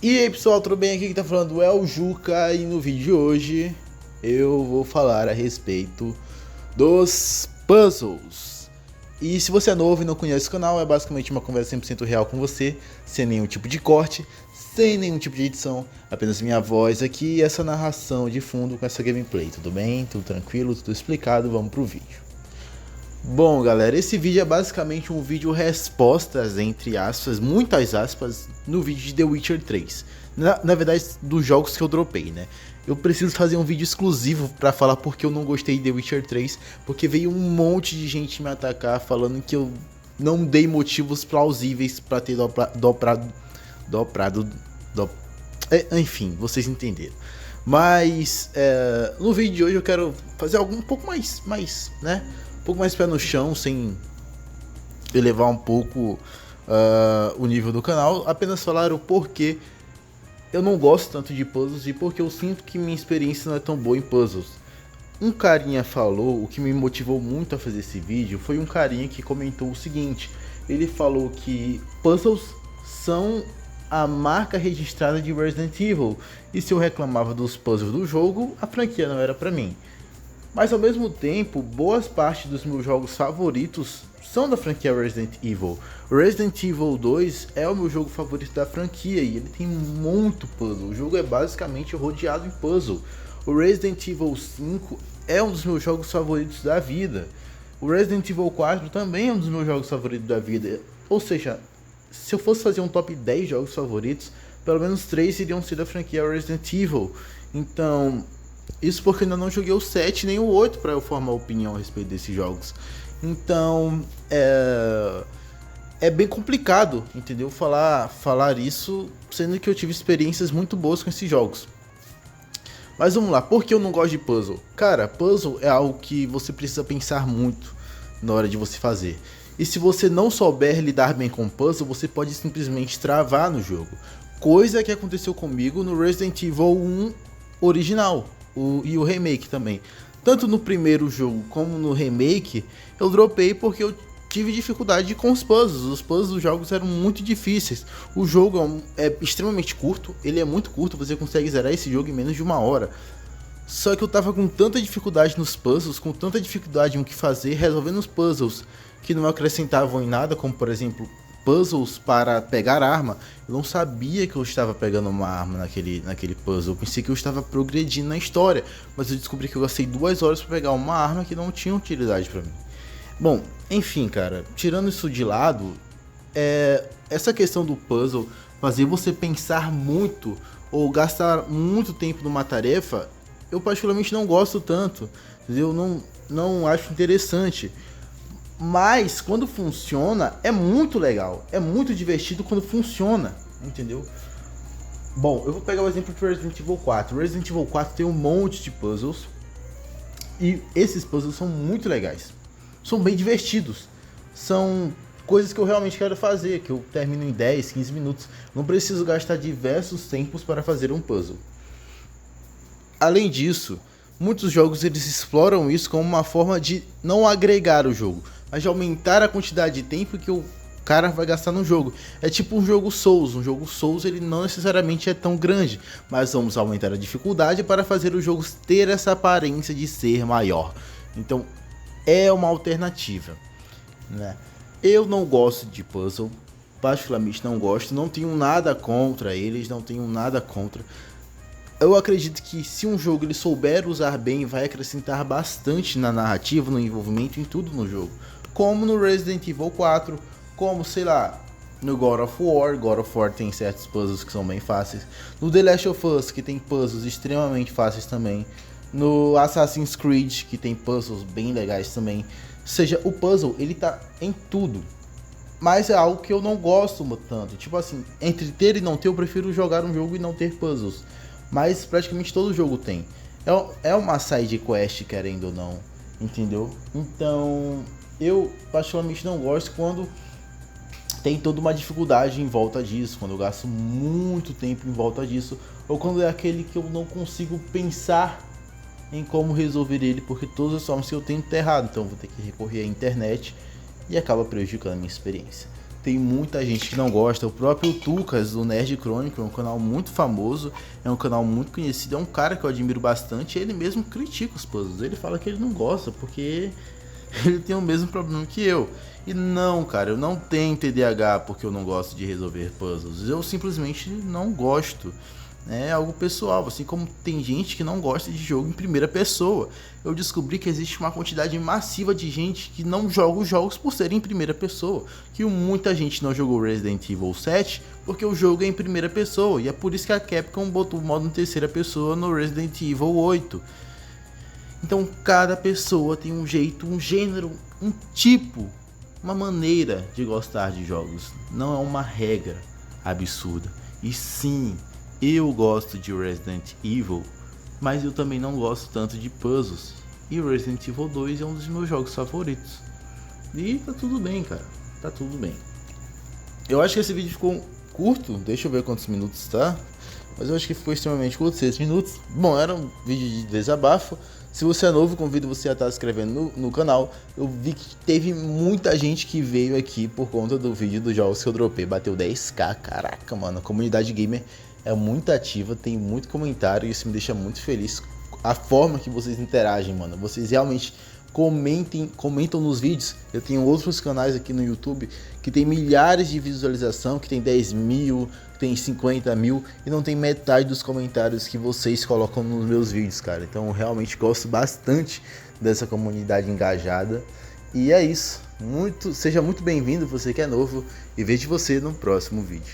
E aí pessoal, tudo bem? Aqui que tá falando é o Juca e no vídeo de hoje eu vou falar a respeito dos puzzles. E se você é novo e não conhece o canal, é basicamente uma conversa 100% real com você, sem nenhum tipo de corte, sem nenhum tipo de edição, apenas minha voz aqui e essa narração de fundo com essa gameplay, tudo bem? Tudo tranquilo, tudo explicado, vamos pro vídeo. Bom galera, esse vídeo é basicamente um vídeo respostas, entre aspas, muitas aspas, no vídeo de The Witcher 3. Na verdade, dos jogos que eu dropei, né? Eu preciso fazer um vídeo exclusivo pra falar porque eu não gostei de The Witcher 3, porque veio um monte de gente me atacar falando que eu não dei motivos plausíveis pra ter enfim, vocês entenderam. Mas no vídeo de hoje eu quero fazer algo um pouco mais, né? Um pouco mais pé no chão, sem elevar um pouco o nível do canal, apenas falar o porquê eu não gosto tanto de puzzles e porque eu sinto que minha experiência não é tão boa em puzzles. Um carinha falou, o que me motivou muito a fazer esse vídeo foi um carinha que comentou o seguinte: ele falou que puzzles são a marca registrada de Resident Evil, e se eu reclamava dos puzzles do jogo, a franquia não era pra mim. Mas ao mesmo tempo, boas partes dos meus jogos favoritos são da franquia Resident Evil. Resident Evil 2 é o meu jogo favorito da franquia e ele tem muito puzzle. O jogo é basicamente rodeado em puzzle. O Resident Evil 5 é um dos meus jogos favoritos da vida. O Resident Evil 4 também é um dos meus jogos favoritos da vida. Ou seja, se eu fosse fazer um top 10 jogos favoritos, pelo menos 3 iriam ser da franquia Resident Evil. Então, isso porque eu ainda não joguei o 7 nem o 8 para eu formar opinião a respeito desses jogos. Então é bem complicado, entendeu? Falar isso, sendo que eu tive experiências muito boas com esses jogos. Mas vamos lá, por que eu não gosto de puzzle? Cara, puzzle é algo que você precisa pensar muito na hora de você fazer. E se você não souber lidar bem com puzzle, você pode simplesmente travar no jogo. Coisa que aconteceu comigo no Resident Evil 1 original. E o remake também. Tanto no primeiro jogo como no remake, eu dropei porque eu tive dificuldade com os puzzles. Os puzzles dos jogos eram muito difíceis. O jogo é extremamente curto, ele é muito curto, você consegue zerar esse jogo em menos de 1 hora. Só que eu tava com tanta dificuldade nos puzzles, com tanta dificuldade em o que fazer, resolvendo os puzzles que não acrescentavam em nada, como por exemplo puzzles para pegar arma. Eu não sabia que eu estava pegando uma arma naquele puzzle. Eu pensei que eu estava progredindo na história, mas eu descobri que eu gastei 2 horas para pegar uma arma que não tinha utilidade para mim. Bom, enfim, cara, tirando isso de lado, essa questão do puzzle fazer você pensar muito ou gastar muito tempo numa tarefa, eu particularmente não gosto tanto, entendeu? Não acho interessante. Mas quando funciona é muito legal, é muito divertido quando funciona, entendeu? Bom, eu vou pegar o exemplo de Resident Evil 4. Resident Evil 4 tem um monte de puzzles e esses puzzles são muito legais, são bem divertidos, são coisas que eu realmente quero fazer, que eu termino em 10, 15 minutos, não preciso gastar diversos tempos para fazer um puzzle. Além disso, muitos jogos eles exploram isso como uma forma de não agregar o jogo, mas de aumentar a quantidade de tempo que o cara vai gastar no jogo. É tipo um jogo Souls. Um jogo Souls ele não necessariamente é tão grande, mas vamos aumentar a dificuldade para fazer os jogos ter essa aparência de ser maior. Então é uma alternativa, né? Eu não gosto de puzzle, particularmente não gosto, não tenho nada contra eles, não tenho nada contra. Eu acredito que se um jogo ele souber usar bem, vai acrescentar bastante na narrativa, no envolvimento, em tudo no jogo. Como no Resident Evil 4, como, sei lá, no God of War. God of War tem certos puzzles que são bem fáceis. No The Last of Us, que tem puzzles extremamente fáceis também. No Assassin's Creed, que tem puzzles bem legais também. Ou seja, o puzzle, ele tá em tudo. Mas é algo que eu não gosto tanto. Tipo assim, entre ter e não ter, eu prefiro jogar um jogo e não ter puzzles. Mas praticamente todo jogo tem. É uma side quest, querendo ou não, entendeu? Então, eu particularmente não gosto quando tem toda uma dificuldade em volta disso, quando eu gasto muito tempo em volta disso, ou quando é aquele que eu não consigo pensar em como resolver ele, porque todas as formas que eu tento tá errado, então eu vou ter que recorrer à internet e acaba prejudicando a minha experiência. tem muita gente que não gosta. O próprio Tucas, do Nerd Crônico, é um canal muito famoso, é um canal muito conhecido, é um cara que eu admiro bastante. Ele mesmo critica os puzzles, ele fala que ele não gosta porque ele tem o mesmo problema que eu. E não, cara, eu não tenho TDAH porque eu não gosto de resolver puzzles, eu simplesmente não gosto. É algo pessoal, assim como tem gente que não gosta de jogo em primeira pessoa. Eu descobri que existe uma quantidade massiva de gente que não joga os jogos por serem em primeira pessoa. Que muita gente não jogou Resident Evil 7 porque o jogo é em primeira pessoa. E é por isso que a Capcom botou o modo em terceira pessoa no Resident Evil 8. Então cada pessoa tem um jeito, um gênero, um tipo, uma maneira de gostar de jogos. Não é uma regra absurda. E sim, eu gosto de Resident Evil, mas eu também não gosto tanto de puzzles. E Resident Evil 2 é um dos meus jogos favoritos. E tá tudo bem, cara. Tá tudo bem. Eu acho que esse vídeo ficou curto. Deixa eu ver quantos minutos tá. Mas eu acho que ficou extremamente curto, 6 minutos. Bom, era um vídeo de desabafo. Se você é novo, convido você a estar se inscrevendo no canal. Eu vi que teve muita gente que veio aqui por conta do vídeo dos jogos que eu dropei. Bateu 10k, caraca, mano. A comunidade gamer é muito ativa, tem muito comentário e isso me deixa muito feliz. A forma que vocês interagem, mano. Vocês realmente comentam nos vídeos. Eu tenho outros canais aqui no YouTube que tem milhares de visualização, que tem 10 mil, que tem 50 mil e não tem metade dos comentários que vocês colocam nos meus vídeos, cara. Então eu realmente gosto bastante dessa comunidade engajada. E é isso. Seja muito bem-vindo, você que é novo, e vejo você no próximo vídeo.